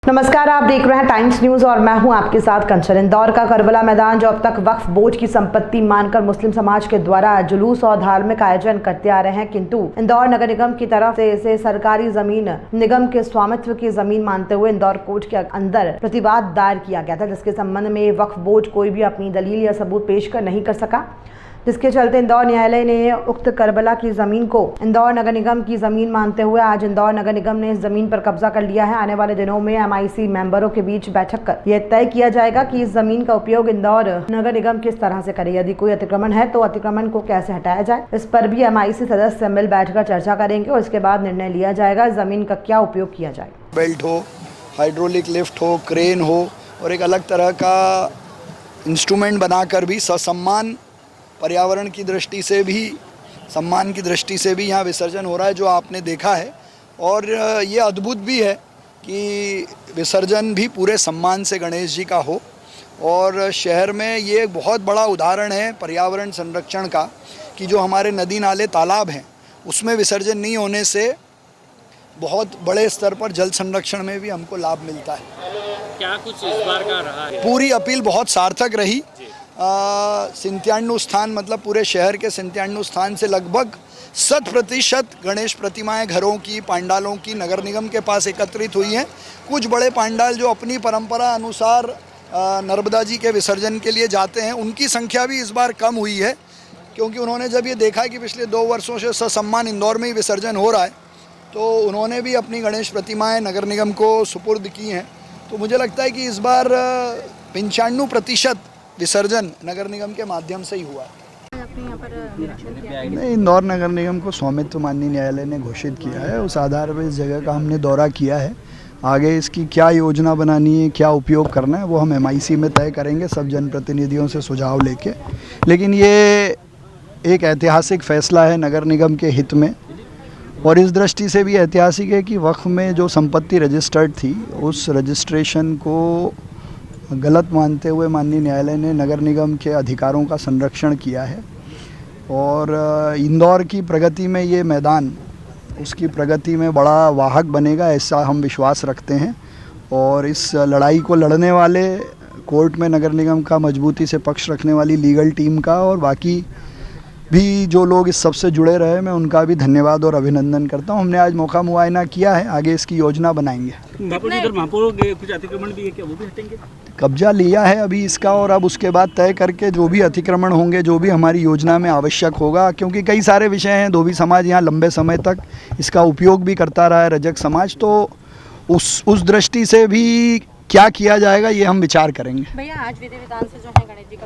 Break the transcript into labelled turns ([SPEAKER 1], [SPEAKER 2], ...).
[SPEAKER 1] नमस्कार, आप देख रहे हैं टाइम्स न्यूज और मैं हूं आपके साथ कंचन। इंदौर का करबला मैदान जो अब तक वक्फ बोर्ड की संपत्ति मानकर मुस्लिम समाज के द्वारा जुलूस और धार्मिक आयोजन करते आ रहे हैं, किंतु इंदौर नगर निगम की तरफ से इसे सरकारी जमीन निगम के स्वामित्व की जमीन मानते हुए इंदौर कोर्ट के अंदर प्रतिवाद दायर किया गया था, जिसके संबंध में वक्फ बोर्ड कोई भी अपनी दलील या सबूत पेश कर नहीं कर सका, जिसके चलते इंदौर न्यायालय ने उक्त करबला की जमीन को इंदौर नगर निगम की जमीन मानते हुए आज इंदौर नगर निगम ने इस जमीन पर कब्जा कर लिया है। आने वाले दिनों में MIC मेंबरों के बीच बैठक कर यह तय किया जाएगा कि इस जमीन का उपयोग इंदौर नगर निगम किस तरह से करे। यदि कोई अतिक्रमण है तो अतिक्रमण को कैसे हटाया जाए, इस पर भी MIC सदस्य मिल बैठकर चर्चा करेंगे और इसके बाद निर्णय लिया जाएगा जमीन का क्या उपयोग किया जाए।
[SPEAKER 2] बेल्ट हो, हाइड्रोलिक लिफ्ट हो, क्रेन हो और एक अलग तरह का इंस्ट्रूमेंट बनाकर भी ससम्मान पर्यावरण की दृष्टि से भी, सम्मान की दृष्टि से भी यहाँ विसर्जन हो रहा है, जो आपने देखा है। और ये अद्भुत भी है कि विसर्जन भी पूरे सम्मान से गणेश जी का हो। और शहर में ये एक बहुत बड़ा उदाहरण है पर्यावरण संरक्षण का कि जो हमारे नदी नाले तालाब हैं उसमें विसर्जन नहीं होने से बहुत बड़े स्तर पर जल संरक्षण में भी हमको लाभ मिलता है।
[SPEAKER 3] क्या कुछ इस बार का रहा है?
[SPEAKER 2] पूरी अपील बहुत सार्थक रही। 97 स्थान, मतलब पूरे शहर के 97 स्थान से लगभग 100% गणेश प्रतिमाएं घरों की, पांडालों की नगर निगम के पास एकत्रित हुई हैं। कुछ बड़े पांडाल जो अपनी परंपरा अनुसार नर्मदा जी के विसर्जन के लिए जाते हैं, उनकी संख्या भी इस बार कम हुई है, क्योंकि उन्होंने जब ये देखा कि पिछले 2 वर्षों से ससम्मान इंदौर में ही विसर्जन हो रहा है, तो उन्होंने भी अपनी गणेश प्रतिमाएँ नगर निगम को सुपुर्द की हैं। तो मुझे लगता है कि इस बार 95% विसर्जन नगर निगम के माध्यम से ही हुआ है। नहीं, इंदौर नगर निगम को स्वामित्व माननीय न्यायालय ने घोषित किया है। उस आधार पर इस जगह का हमने दौरा किया है। आगे इसकी क्या योजना बनानी है, क्या उपयोग करना है, वो हम MIC में तय करेंगे सब जनप्रतिनिधियों से सुझाव लेके। लेकिन ये एक ऐतिहासिक फैसला है नगर निगम के हित में, और इस दृष्टि से भी ऐतिहासिक है कि वक्फ में जो संपत्ति रजिस्टर्ड थी उस रजिस्ट्रेशन को गलत मानते हुए माननीय न्यायालय ने नगर निगम के अधिकारों का संरक्षण किया है। और इंदौर की प्रगति में ये मैदान उसकी प्रगति में बड़ा वाहक बनेगा, ऐसा हम विश्वास रखते हैं। और इस लड़ाई को लड़ने वाले कोर्ट में नगर निगम का मजबूती से पक्ष रखने वाली लीगल टीम का और बाकी भी जो लोग इस सब से जुड़े रहे, मैं उनका भी धन्यवाद और अभिनंदन करता हूं। हमने आज मौका मुआयना किया है, आगे इसकी योजना बनाएंगे।
[SPEAKER 3] कुछ अतिक्रमण भी है क्या, वो भी हटेंगे?
[SPEAKER 2] कब्जा लिया है अभी इसका, और अब उसके बाद तय करके जो भी अतिक्रमण होंगे, जो भी हमारी योजना में आवश्यक होगा, क्योंकि कई सारे विषय हैं। धोबी समाज यहाँ लंबे समय तक इसका उपयोग भी करता रहा है, रजक समाज, तो उस दृष्टि से भी क्या किया जाएगा ये हम विचार करेंगे।
[SPEAKER 4] भैया, आज विधि विधान से जो है गणेश जी का